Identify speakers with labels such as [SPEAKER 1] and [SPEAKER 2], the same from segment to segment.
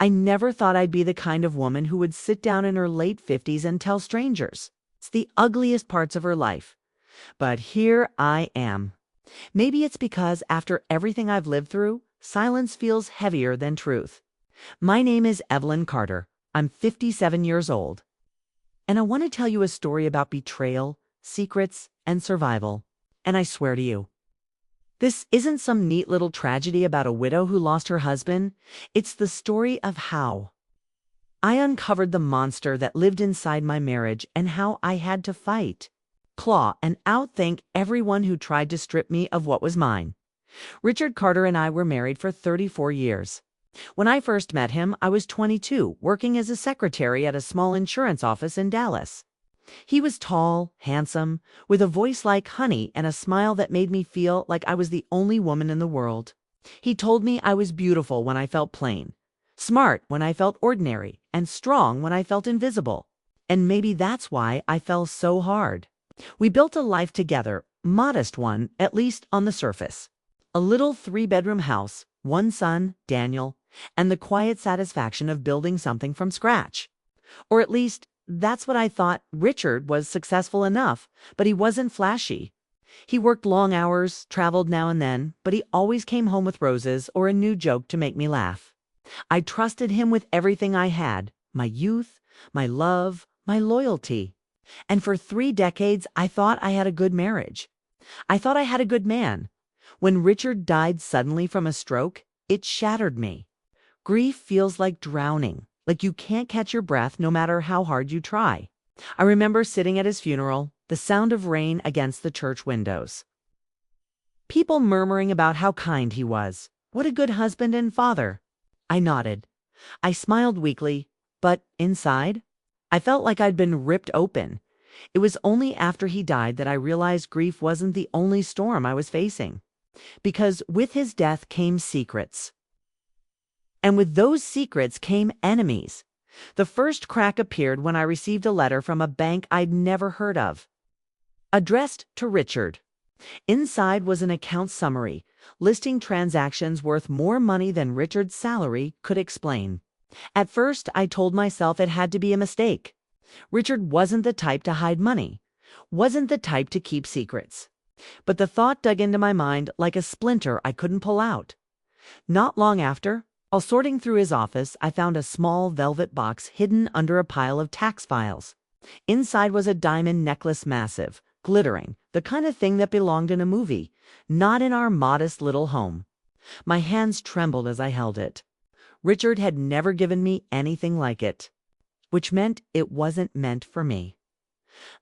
[SPEAKER 1] I never thought I'd be the kind of woman who would sit down in her late 50s and tell strangers. It's the ugliest parts of her life. But here I am. Maybe it's because after everything I've lived through, silence feels heavier than truth. My name is Evelyn Carter. I'm 57 years old. And I want to tell you a story about betrayal, secrets, and survival. And I swear to you, this isn't some neat little tragedy about a widow who lost her husband. It's the story of how I uncovered the monster that lived inside my marriage and how I had to fight, claw, and outthink everyone who tried to strip me of what was mine. Richard Carter and I were married for 34 years. When I first met him, I was 22, working as a secretary at a small insurance office in Dallas. He was tall, handsome, with a voice like honey and a smile that made me feel like I was the only woman in the world. He told me I was beautiful when I felt plain, smart when I felt ordinary, and strong when I felt invisible. And maybe that's why I fell so hard. We built a life together, modest one, at least on the surface. A little 3-bedroom house, one son, Daniel, and the quiet satisfaction of building something from scratch. Or at least, that's what I thought. Richard was successful enough, but he wasn't flashy. He worked long hours, traveled now and then, but he always came home with roses or a new joke to make me laugh. I trusted him with everything I had, my youth, my love, my loyalty. And for 3 decades, I thought I had a good marriage. I thought I had a good man. When Richard died suddenly from a stroke, it shattered me. Grief feels like drowning, like you can't catch your breath no matter how hard you try. I remember sitting at his funeral, the sound of rain against the church windows. People murmuring about how kind he was. What a good husband and father. I nodded. I smiled weakly, but inside, I felt like I'd been ripped open. It was only after he died that I realized grief wasn't the only storm I was facing. Because with his death came secrets. And with those secrets came enemies. The first crack appeared when I received a letter from a bank I'd never heard of, addressed to Richard. Inside was an account summary, listing transactions worth more money than Richard's salary could explain. At first, I told myself it had to be a mistake. Richard wasn't the type to hide money, wasn't the type to keep secrets. But the thought dug into my mind like a splinter I couldn't pull out. Not long after, while sorting through his office, I found a small velvet box hidden under a pile of tax files. Inside was a diamond necklace, massive, glittering, the kind of thing that belonged in a movie, not in our modest little home. My hands trembled as I held it. Richard had never given me anything like it, which meant it wasn't meant for me.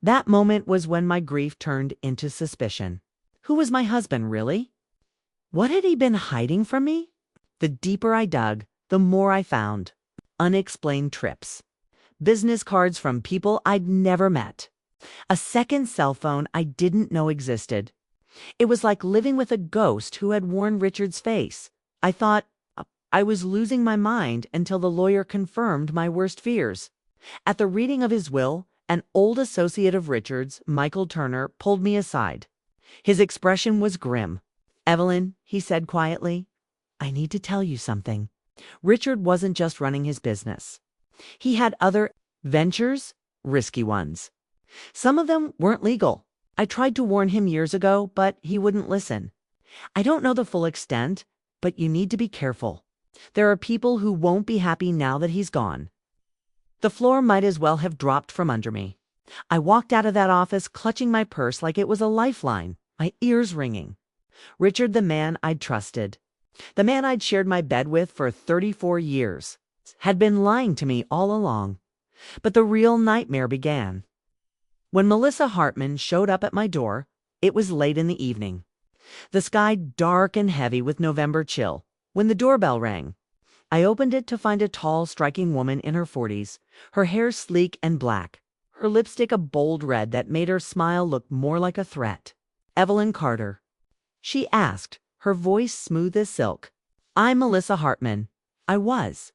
[SPEAKER 1] That moment was when my grief turned into suspicion. Who was my husband, really? What had he been hiding from me? The deeper I dug, the more I found. Unexplained trips. Business cards from people I'd never met. A second cell phone I didn't know existed. It was like living with a ghost who had worn Richard's face. I thought I was losing my mind until the lawyer confirmed my worst fears. At the reading of his will, an old associate of Richard's, Michael Turner, pulled me aside. His expression was grim. "Evelyn," he said quietly, "I need to tell you something. Richard wasn't just running his business. He had other ventures, risky ones. Some of them weren't legal. I tried to warn him years ago, but he wouldn't listen. I don't know the full extent, but you need to be careful. There are people who won't be happy now that he's gone." The floor might as well have dropped from under me. I walked out of that office clutching my purse like it was a lifeline, my ears ringing. Richard, the man I'd trusted, the man I'd shared my bed with for 34 years, had been lying to me all along. But the real nightmare began. When Melissa Hartman showed up at my door, it was late in the evening. The sky dark and heavy with November chill. When the doorbell rang, I opened it to find a tall, striking woman in her 40s, her hair sleek and black, her lipstick a bold red that made her smile look more like a threat. "Evelyn Carter?" she asked, her voice smooth as silk. "I'm Melissa Hartman." I was.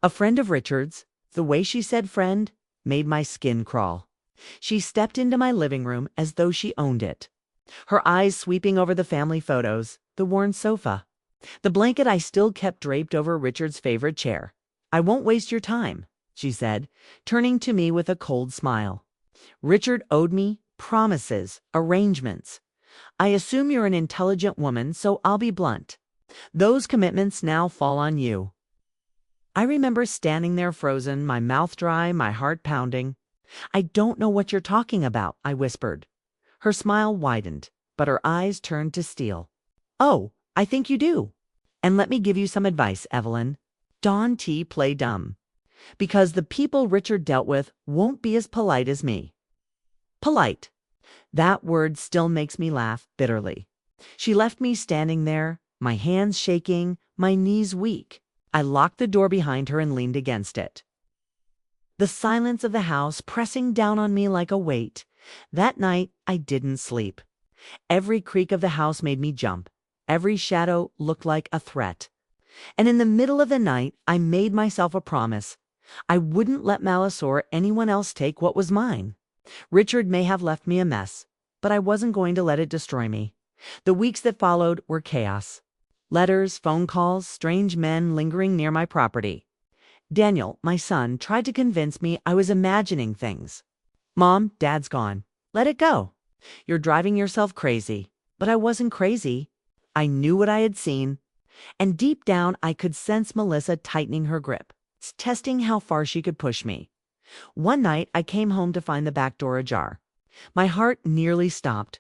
[SPEAKER 1] A friend of Richard's. The way she said friend made my skin crawl. She stepped into my living room as though she owned it, her eyes sweeping over the family photos, the worn sofa, the blanket I still kept draped over Richard's favorite chair. I won't waste your time, she said, turning to me with a cold smile. Richard owed me promises, arrangements. I assume you're an intelligent woman, so I'll be blunt. Those commitments now fall on you. I remember standing there frozen, my mouth dry, my heart pounding. I don't know what you're talking about, I whispered. Her smile widened, but her eyes turned to steel. Oh, I think you do. And let me give you some advice, Evelyn. Don't play dumb. Because the people Richard dealt with won't be as polite as me. Polite. That word still makes me laugh bitterly. She left me standing there, my hands shaking, my knees weak. I locked the door behind her and leaned against it. The silence of the house pressing down on me like a weight. That night, I didn't sleep. Every creak of the house made me jump. Every shadow looked like a threat. And in the middle of the night, I made myself a promise. I wouldn't let Malice or anyone else take what was mine. Richard may have left me a mess, but I wasn't going to let it destroy me. The weeks that followed were chaos. Letters, phone calls, strange men lingering near my property. Daniel, my son, tried to convince me I was imagining things. Mom, Dad's gone. Let it go. You're driving yourself crazy. But I wasn't crazy. I knew what I had seen. And deep down, I could sense Melissa tightening her grip, testing how far she could push me. One night, I came home to find the back door ajar. My heart nearly stopped.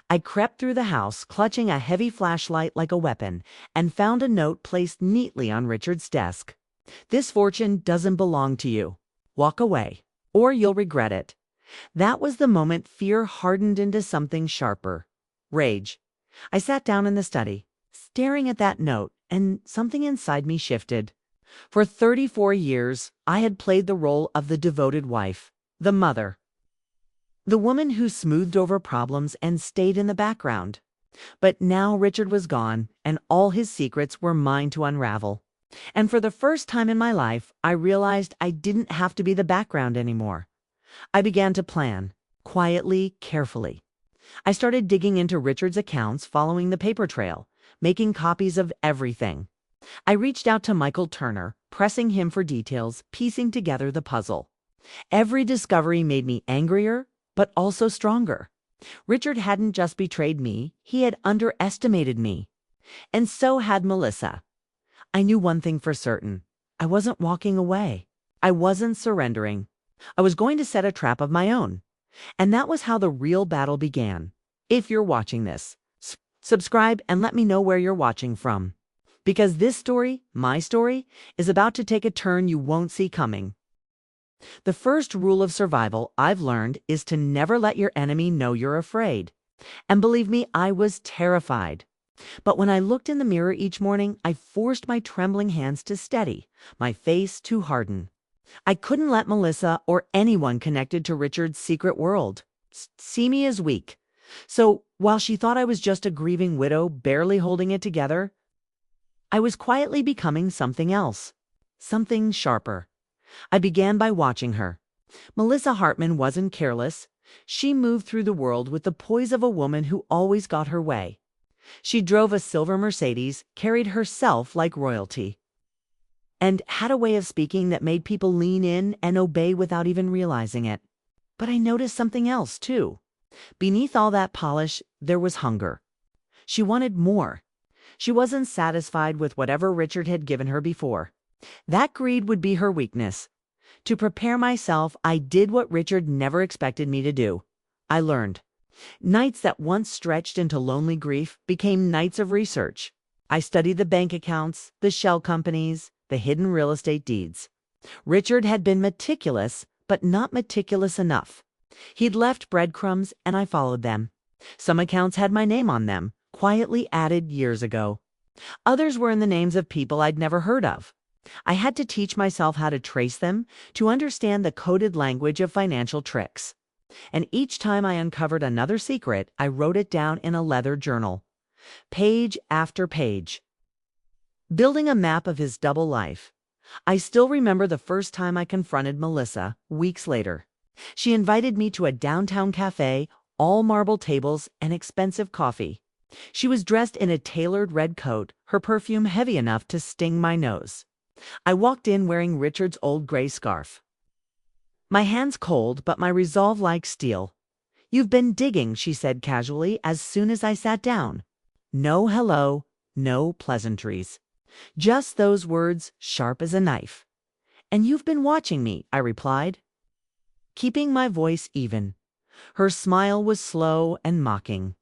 [SPEAKER 1] I crept through the house, clutching a heavy flashlight like a weapon, and found a note placed neatly on Richard's desk. This fortune doesn't belong to you. Walk away, or you'll regret it. That was the moment fear hardened into something sharper. Rage. I sat down in the study, staring at that note, and something inside me shifted. For 34 years, I had played the role of the devoted wife, the mother. The woman who smoothed over problems and stayed in the background. But now Richard was gone, and all his secrets were mine to unravel. And for the first time in my life, I realized I didn't have to be the background anymore. I began to plan, quietly, carefully. I started digging into Richard's accounts, following the paper trail, making copies of everything. I reached out to Michael Turner, pressing him for details, piecing together the puzzle. Every discovery made me angrier, but also stronger. Richard hadn't just betrayed me, he had underestimated me. And so had Melissa. I knew one thing for certain. I wasn't walking away. I wasn't surrendering. I was going to set a trap of my own. And that was how the real battle began. If you're watching this, subscribe and let me know where you're watching from. Because this story, my story, is about to take a turn you won't see coming. The first rule of survival I've learned is to never let your enemy know you're afraid. And believe me, I was terrified. But when I looked in the mirror each morning, I forced my trembling hands to steady, my face to harden. I couldn't let Melissa or anyone connected to Richard's secret world see me as weak. So while she thought I was just a grieving widow barely holding it together, I was quietly becoming something else, something sharper. I began by watching her. Melissa Hartman wasn't careless. She moved through the world with the poise of a woman who always got her way. She drove a silver Mercedes, carried herself like royalty, and had a way of speaking that made people lean in and obey without even realizing it. But I noticed something else, too. Beneath all that polish, there was hunger. She wanted more. She wasn't satisfied with whatever Richard had given her before. That greed would be her weakness. To prepare myself, I did what Richard never expected me to do. I learned. Nights that once stretched into lonely grief became nights of research. I studied the bank accounts, the shell companies, the hidden real estate deeds. Richard had been meticulous, but not meticulous enough. He'd left breadcrumbs, and I followed them. Some accounts had my name on them, quietly added years ago. Others were in the names of people I'd never heard of. I had to teach myself how to trace them, to understand the coded language of financial tricks. And each time I uncovered another secret, I wrote it down in a leather journal. Page after page. Building a map of his double life. I still remember the first time I confronted Melissa, weeks later. She invited me to a downtown cafe, all marble tables and expensive coffee. She was dressed in a tailored red coat, her perfume heavy enough to sting my nose. I walked in wearing Richard's old gray scarf. My hands cold, but my resolve like steel. "You've been digging," she said casually as soon as I sat down. No hello, no pleasantries. Just those words, sharp as a knife. "And you've been watching me," I replied, keeping my voice even. Her smile was slow and mocking.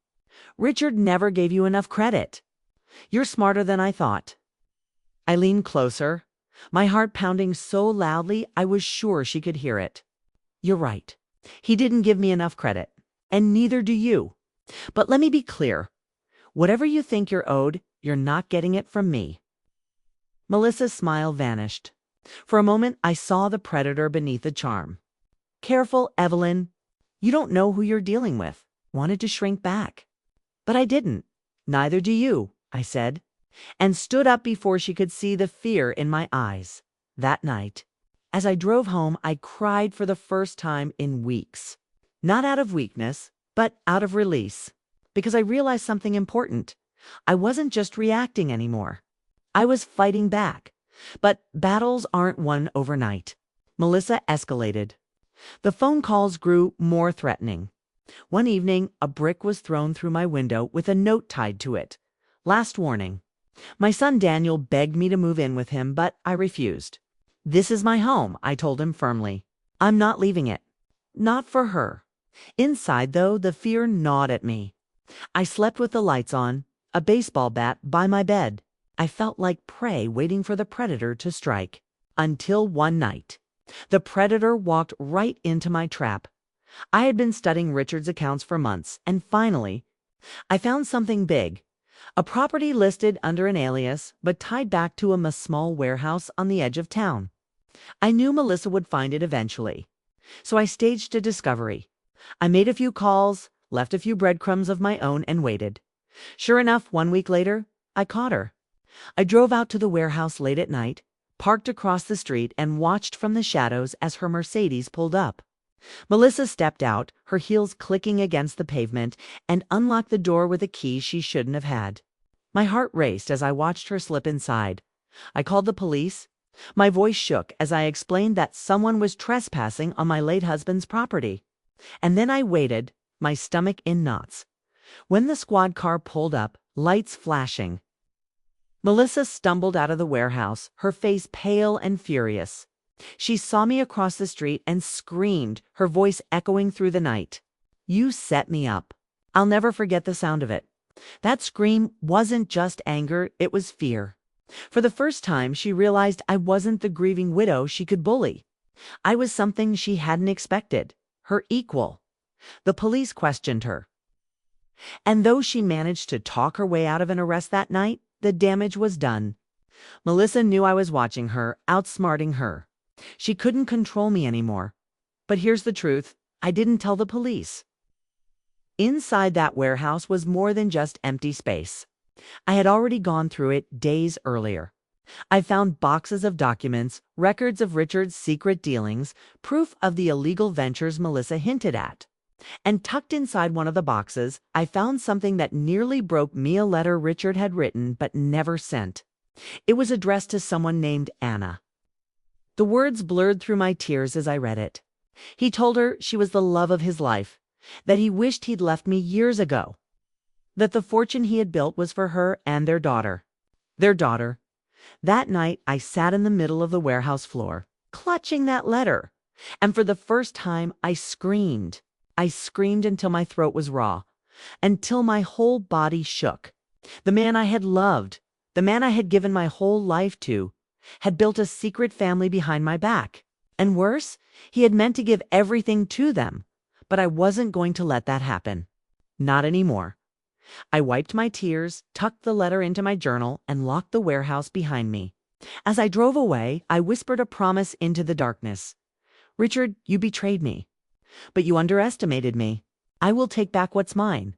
[SPEAKER 1] "Richard never gave you enough credit. You're smarter than I thought." I leaned closer, my heart pounding so loudly I was sure she could hear it. "You're right. He didn't give me enough credit. And neither do you. But let me be clear. Whatever you think you're owed, you're not getting it from me." Melissa's smile vanished. For a moment, I saw the predator beneath the charm. "Careful, Evelyn. You don't know who you're dealing with." Wanted to shrink back. But I didn't. "Neither do you," I said, and stood up before she could see the fear in my eyes. That night, as I drove home, I cried for the first time in weeks. Not out of weakness, but out of release. Because I realized something important. I wasn't just reacting anymore. I was fighting back. But battles aren't won overnight. Melissa escalated. The phone calls grew more threatening. One evening, a brick was thrown through my window with a note tied to it. "Last warning." My son Daniel begged me to move in with him, but I refused. "This is my home," I told him firmly. "I'm not leaving it." Not for her. Inside, though, the fear gnawed at me. I slept with the lights on, a baseball bat by my bed. I felt like prey waiting for the predator to strike. Until one night, the predator walked right into my trap. I had been studying Richard's accounts for months, and finally, I found something big. A property listed under an alias, but tied back to a small warehouse on the edge of town. I knew Melissa would find it eventually. So I staged a discovery. I made a few calls, left a few breadcrumbs of my own, and waited. Sure enough, 1 week later, I caught her. I drove out to the warehouse late at night, parked across the street, and watched from the shadows as her Mercedes pulled up. Melissa stepped out, her heels clicking against the pavement, and unlocked the door with a key she shouldn't have had. My heart raced as I watched her slip inside. I called the police. My voice shook as I explained that someone was trespassing on my late husband's property. And then I waited, my stomach in knots. When the squad car pulled up, lights flashing, Melissa stumbled out of the warehouse, her face pale and furious. She saw me across the street and screamed, her voice echoing through the night. "You set me up." I'll never forget the sound of it. That scream wasn't just anger, it was fear. For the first time, she realized I wasn't the grieving widow she could bully. I was something she hadn't expected, her equal. The police questioned her. And though she managed to talk her way out of an arrest that night, the damage was done. Melissa knew I was watching her, outsmarting her. She couldn't control me anymore. But here's the truth, I didn't tell the police. Inside that warehouse was more than just empty space. I had already gone through it days earlier. I found boxes of documents, records of Richard's secret dealings, proof of the illegal ventures Melissa hinted at. And tucked inside one of the boxes, I found something that nearly broke me, a letter Richard had written but never sent. It was addressed to someone named Anna. The words blurred through my tears as I read it. He told her she was the love of his life, that he wished he'd left me years ago, that the fortune he had built was for her and their daughter. Their daughter. That night, I sat in the middle of the warehouse floor, clutching that letter. And for the first time, I screamed. I screamed until my throat was raw, until my whole body shook. The man I had loved, the man I had given my whole life to, had built a secret family behind my back. And worse, he had meant to give everything to them. But I wasn't going to let that happen. Not anymore. I wiped my tears, tucked the letter into my journal, and locked the warehouse behind me. As I drove away, I whispered a promise into the darkness. "Richard, you betrayed me. But you underestimated me. I will take back what's mine.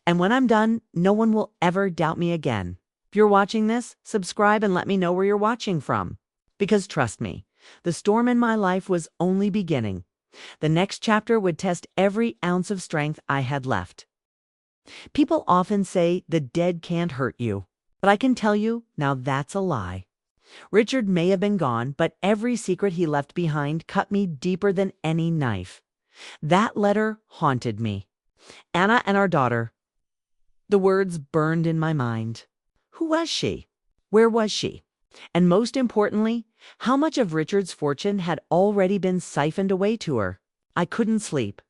[SPEAKER 1] And when I'm done, no one will ever doubt me again." If you're watching this, subscribe and let me know where you're watching from. Because trust me, the storm in my life was only beginning. The next chapter would test every ounce of strength I had left. People often say the dead can't hurt you, but I can tell you now that's a lie. Richard may have been gone, but every secret he left behind cut me deeper than any knife. That letter haunted me. Anna and our daughter. The words burned in my mind. Who was she? Where was she? And most importantly, how much of Richard's fortune had already been siphoned away to her? I couldn't sleep.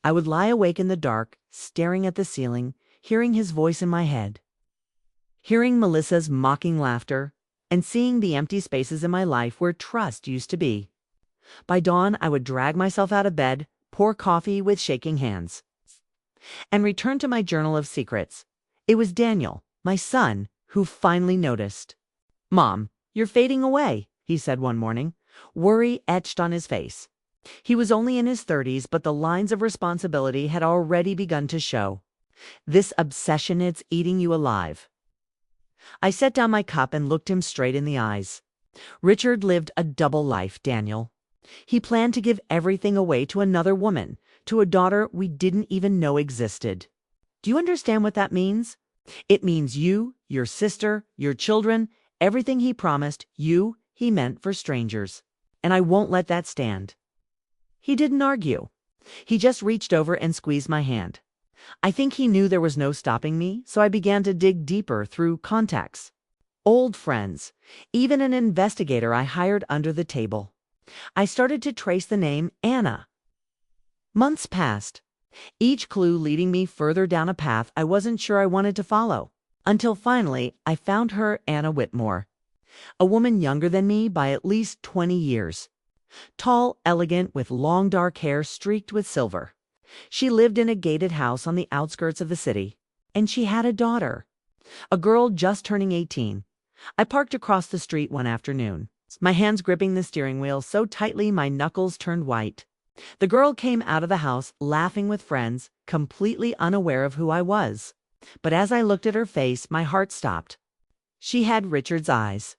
[SPEAKER 1] I would lie awake in the dark, staring at the ceiling, hearing his voice in my head, hearing Melissa's mocking laughter, and seeing the empty spaces in my life where trust used to be. By dawn, I would drag myself out of bed, pour coffee with shaking hands, and return to my journal of secrets. It was Daniel, my son, who finally noticed. "Mom, you're fading away," he said one morning, worry etched on his face. He was only in his 30s, but the lines of responsibility had already begun to show. "This obsession, it's eating you alive." I set down my cup and looked him straight in the eyes. Richard lived a double life, Daniel. He planned to give everything away to another woman, to a daughter we didn't even know existed. Do you understand what that means? It means you, your sister, your children, everything he promised you, he meant for strangers. And I won't let that stand. He didn't argue. He just reached over and squeezed my hand. I think he knew there was no stopping me, so I began to dig deeper through contacts. Old friends, even an investigator I hired under the table. I started to trace the name Anna. Months passed, each clue leading me further down a path I wasn't sure I wanted to follow, until finally I found her, Anna Whitmore, a woman younger than me by at least 20 years. Tall, elegant, with long dark hair streaked with silver. She lived in a gated house on the outskirts of the city, and she had a daughter, a girl just turning 18. I parked across the street one afternoon, my hands gripping the steering wheel so tightly my knuckles turned white. The girl came out of the house laughing with friends, completely unaware of who I was. But as I looked at her face, my heart stopped. She had Richard's eyes.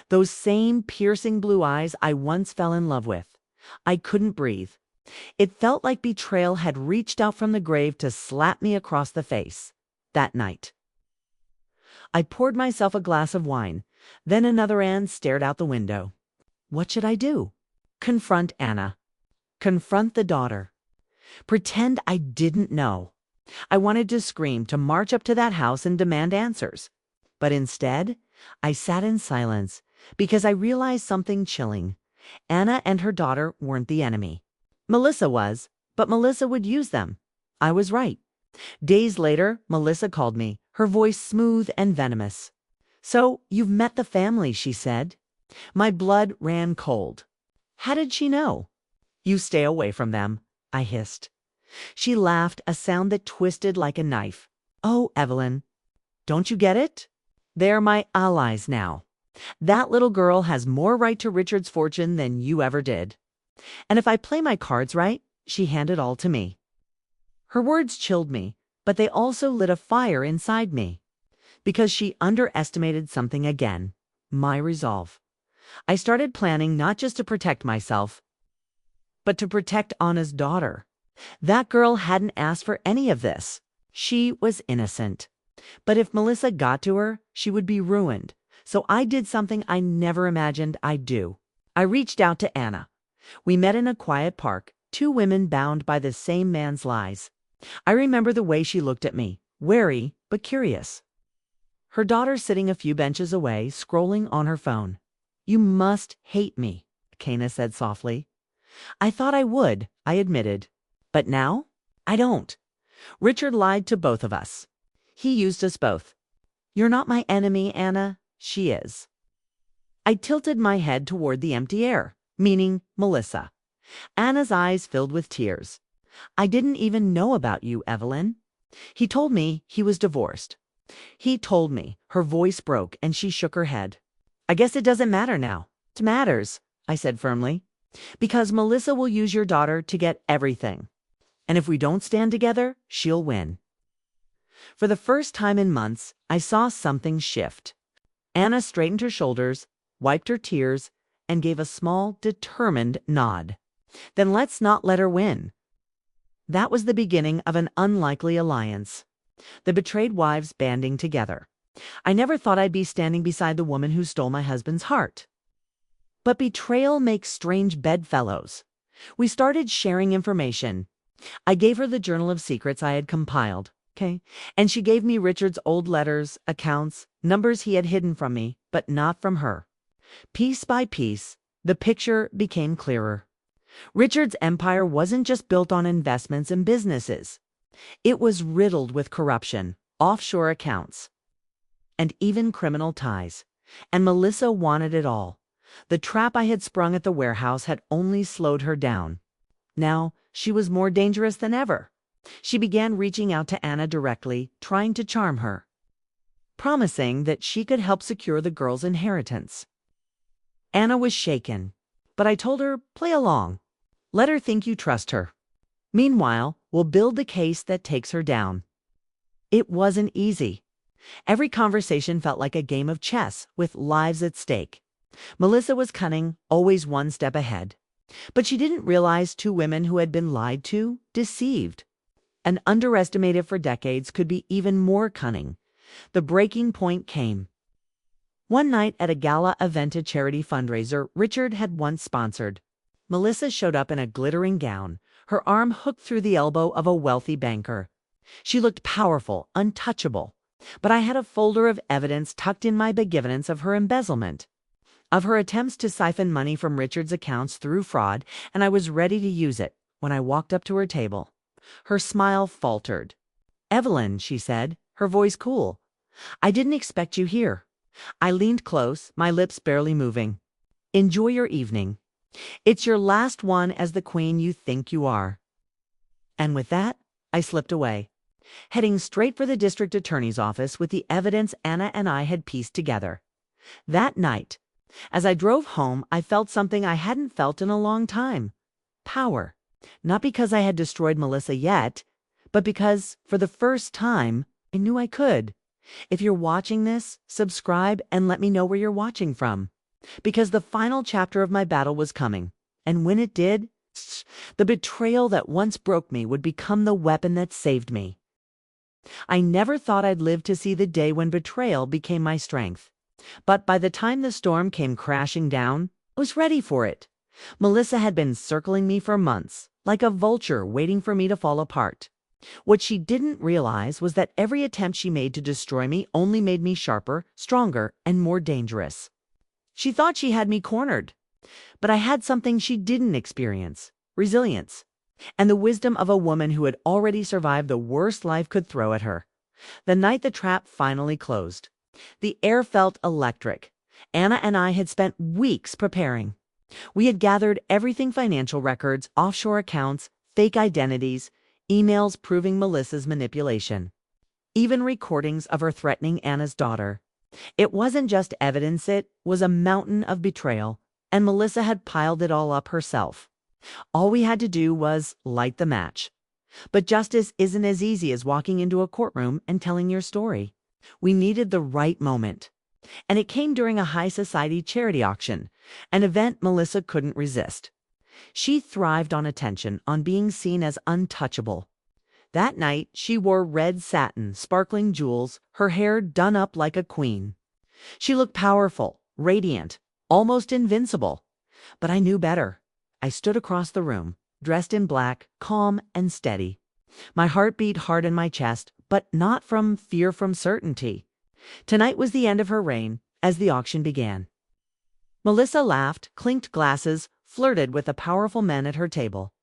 [SPEAKER 1] Those same piercing blue eyes I once fell in love with. I couldn't breathe. It felt like betrayal had reached out from the grave to slap me across the face. That night, I poured myself a glass of wine, then another and stared out the window. What should I do? Confront Anna. Confront the daughter. Pretend I didn't know. I wanted to scream, to march up to that house and demand answers. But instead, I sat in silence because I realized something chilling. Anna and her daughter weren't the enemy. Melissa was, but Melissa would use them. I was right. Days later, Melissa called me, her voice smooth and venomous. "So, you've met the family," she said. My blood ran cold. How did she know? "You stay away from them," I hissed. She laughed, a sound that twisted like a knife. "Oh, Evelyn, don't you get it? They're my allies now. That little girl has more right to Richard's fortune than you ever did. And if I play my cards right, she handed all to me." Her words chilled me, but they also lit a fire inside me. Because she underestimated something again, my resolve. I started planning not just to protect myself, but to protect Anna's daughter. That girl hadn't asked for any of this. She was innocent. But if Melissa got to her, she would be ruined. So I did something I never imagined I'd do. I reached out to Anna. We met in a quiet park, two women bound by the same man's lies. I remember the way she looked at me, wary but curious. Her daughter sitting a few benches away, scrolling on her phone. "You must hate me," Kana said softly. "I thought I would," I admitted. "But now, I don't. Richard lied to both of us. He used us both. You're not my enemy, Anna. She is." I tilted my head toward the empty air, meaning Melissa. Anna's eyes filled with tears. "I didn't even know about you, Evelyn. He told me he was divorced. He told me." Her voice broke and she shook her head. "I guess it doesn't matter now." "It matters," I said firmly. "Because Melissa will use your daughter to get everything. And if we don't stand together, she'll win." For the first time in months, I saw something shift. Anna straightened her shoulders, wiped her tears, and gave a small, determined nod. "Then let's not let her win." That was the beginning of an unlikely alliance. The betrayed wives banding together. I never thought I'd be standing beside the woman who stole my husband's heart. But betrayal makes strange bedfellows. We started sharing information. I gave her the journal of secrets I had compiled, okay? And she gave me Richard's old letters, accounts, numbers he had hidden from me, but not from her. Piece by piece, the picture became clearer. Richard's empire wasn't just built on investments and businesses. It was riddled with corruption, offshore accounts, and even criminal ties. And Melissa wanted it all. The trap I had sprung at the warehouse had only slowed her down. Now, she was more dangerous than ever. She began reaching out to Anna directly, trying to charm her, promising that she could help secure the girl's inheritance. Anna was shaken, but I told her, play along. Let her think you trust her. Meanwhile, we'll build the case that takes her down. It wasn't easy. Every conversation felt like a game of chess with lives at stake. Melissa was cunning, always one step ahead. But she didn't realize two women who had been lied to, deceived, and underestimated for decades could be even more cunning. The breaking point came. One night at a gala event at charity fundraiser Richard had once sponsored, Melissa showed up in a glittering gown, her arm hooked through the elbow of a wealthy banker. She looked powerful, untouchable, but I had a folder of evidence tucked in my big evidence of her embezzlement, of her attempts to siphon money from Richard's accounts through fraud, and I was ready to use it when I walked up to her table. Her smile faltered. "Evelyn," she said, her voice cool. "I didn't expect you here." I leaned close, my lips barely moving. "Enjoy your evening. It's your last one as the queen you think you are." And with that, I slipped away, heading straight for the district attorney's office with the evidence Anna and I had pieced together. That night, as I drove home, I felt something I hadn't felt in a long time. Power. Not because I had destroyed Melissa yet, but because, for the first time, I knew I could. If you're watching this, subscribe and let me know where you're watching from. Because the final chapter of my battle was coming. And when it did, the betrayal that once broke me would become the weapon that saved me. I never thought I'd live to see the day when betrayal became my strength. But by the time the storm came crashing down, I was ready for it. Melissa had been circling me for months, like a vulture waiting for me to fall apart. What she didn't realize was that every attempt she made to destroy me only made me sharper, stronger, and more dangerous. She thought she had me cornered. But I had something she didn't experience: resilience, and the wisdom of a woman who had already survived the worst life could throw at her. The night the trap finally closed, the air felt electric. Anna and I had spent weeks preparing. We had gathered everything: financial records, offshore accounts, fake identities, emails proving Melissa's manipulation, even recordings of her threatening Anna's daughter. It wasn't just evidence, it was a mountain of betrayal, and Melissa had piled it all up herself. All we had to do was light the match. But justice isn't as easy as walking into a courtroom and telling your story. We needed the right moment. And it came during a high society charity auction, an event Melissa couldn't resist. She thrived on attention, on being seen as untouchable. That night, she wore red satin, sparkling jewels, her hair done up like a queen. She looked powerful, radiant, almost invincible. But I knew better. I stood across the room, dressed in black, calm and steady. My heart beat hard in my chest, but not from fear, from certainty. Tonight was the end of her reign, as the auction began. Melissa laughed, clinked glasses, flirted with the powerful men at her table.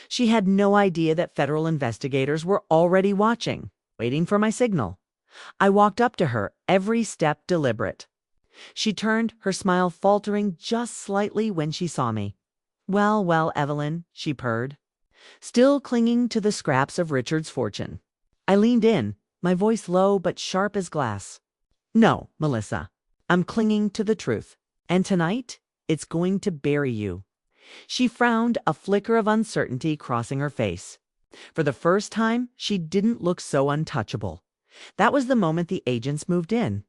[SPEAKER 1] She had no idea that federal investigators were already watching, waiting for my signal. I walked up to her, every step deliberate. She turned, her smile faltering just slightly when she saw me. "Well, well, Evelyn," she purred, still clinging to the scraps of Richard's fortune. I leaned in, my voice low but sharp as glass. "No, Melissa, I'm clinging to the truth. And tonight, it's going to bury you." She frowned, a flicker of uncertainty crossing her face. For the first time, she didn't look so untouchable. That was the moment the agents moved in.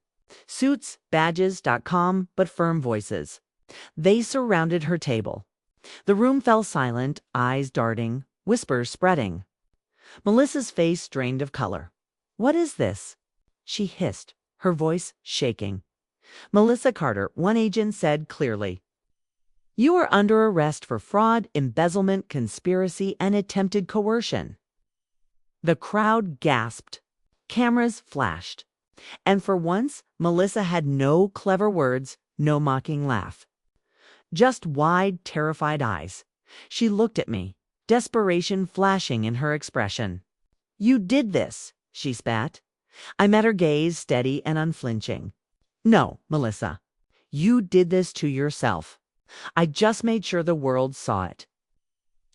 [SPEAKER 1] Suits, badges.com, but firm voices. They surrounded her table. The room fell silent, eyes darting, whispers spreading. Melissa's face drained of color. "What is this?" she hissed, her voice shaking. "Melissa Carter," one agent said clearly. You are under arrest for fraud, embezzlement, conspiracy, and attempted coercion." The crowd gasped. Cameras flashed. And for once, Melissa had no clever words, no mocking laugh. Just wide, terrified eyes. She looked at me, desperation flashing in her expression. "You did this," she spat. I met her gaze, steady and unflinching. "No, Melissa, you did this to yourself. I just made sure the world saw it."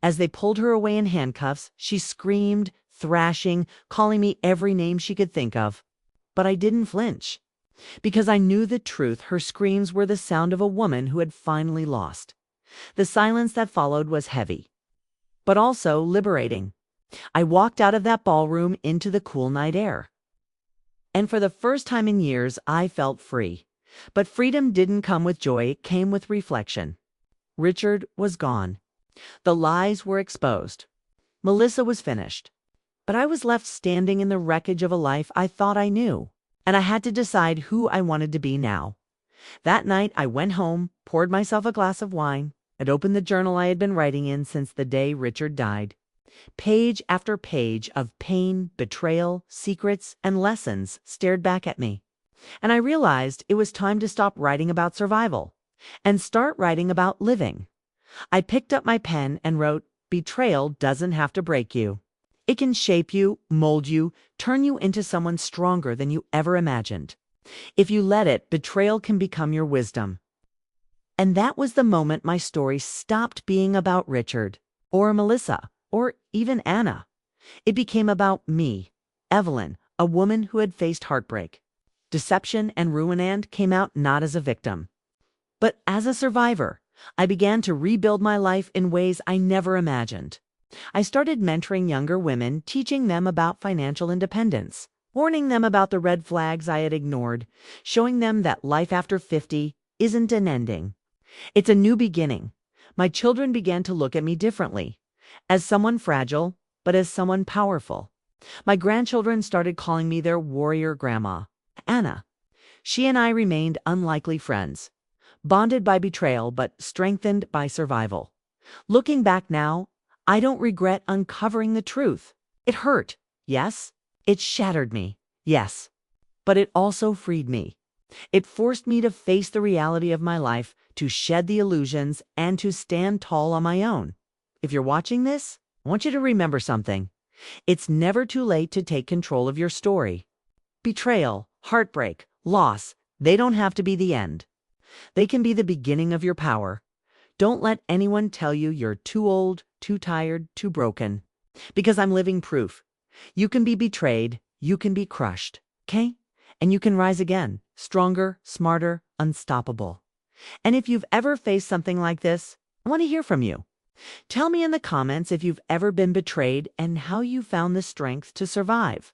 [SPEAKER 1] As they pulled her away in handcuffs, she screamed, thrashing, calling me every name she could think of. But I didn't flinch. Because I knew the truth, her screams were the sound of a woman who had finally lost. The silence that followed was heavy, but also liberating. I walked out of that ballroom into the cool night air. And for the first time in years, I felt free. But freedom didn't come with joy, it came with reflection. Richard was gone. The lies were exposed. Melissa was finished. But I was left standing in the wreckage of a life I thought I knew. And I had to decide who I wanted to be now. That night, I went home, poured myself a glass of wine, and opened the journal I had been writing in since the day Richard died. Page after page of pain, betrayal, secrets, and lessons stared back at me. And I realized it was time to stop writing about survival and start writing about living. I picked up my pen and wrote, "Betrayal doesn't have to break you. It can shape you, mold you, turn you into someone stronger than you ever imagined. If you let it, betrayal can become your wisdom." And that was the moment my story stopped being about Richard, or Melissa, or even Anna. It became about me, Evelyn, a woman who had faced heartbreak, deception, and ruin, and came out not as a victim, but as a survivor. I began to rebuild my life in ways I never imagined. I started mentoring younger women, teaching them about financial independence, warning them about the red flags I had ignored, showing them that life after 50 isn't an ending. It's a new beginning. My children began to look at me differently, as someone fragile, but as someone powerful. My grandchildren started calling me their warrior grandma, Anna. She and I remained unlikely friends, bonded by betrayal, but strengthened by survival. Looking back now, I don't regret uncovering the truth. It hurt, yes. It shattered me, yes. But it also freed me. It forced me to face the reality of my life, to shed the illusions, and to stand tall on my own. If you're watching this, I want you to remember something. It's never too late to take control of your story. Betrayal, heartbreak, loss, they don't have to be the end. They can be the beginning of your power. Don't let anyone tell you you're too old, too tired, too broken. Because I'm living proof. You can be betrayed, you can be crushed, okay? And you can rise again, stronger, smarter, unstoppable. And if you've ever faced something like this, I want to hear from you. Tell me in the comments if you've ever been betrayed and how you found the strength to survive.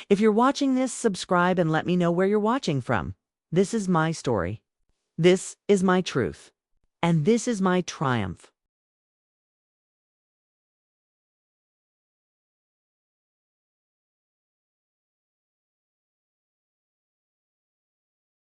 [SPEAKER 1] If you're watching this, subscribe and let me know where you're watching from. This is my story. This is my truth. And this is my triumph.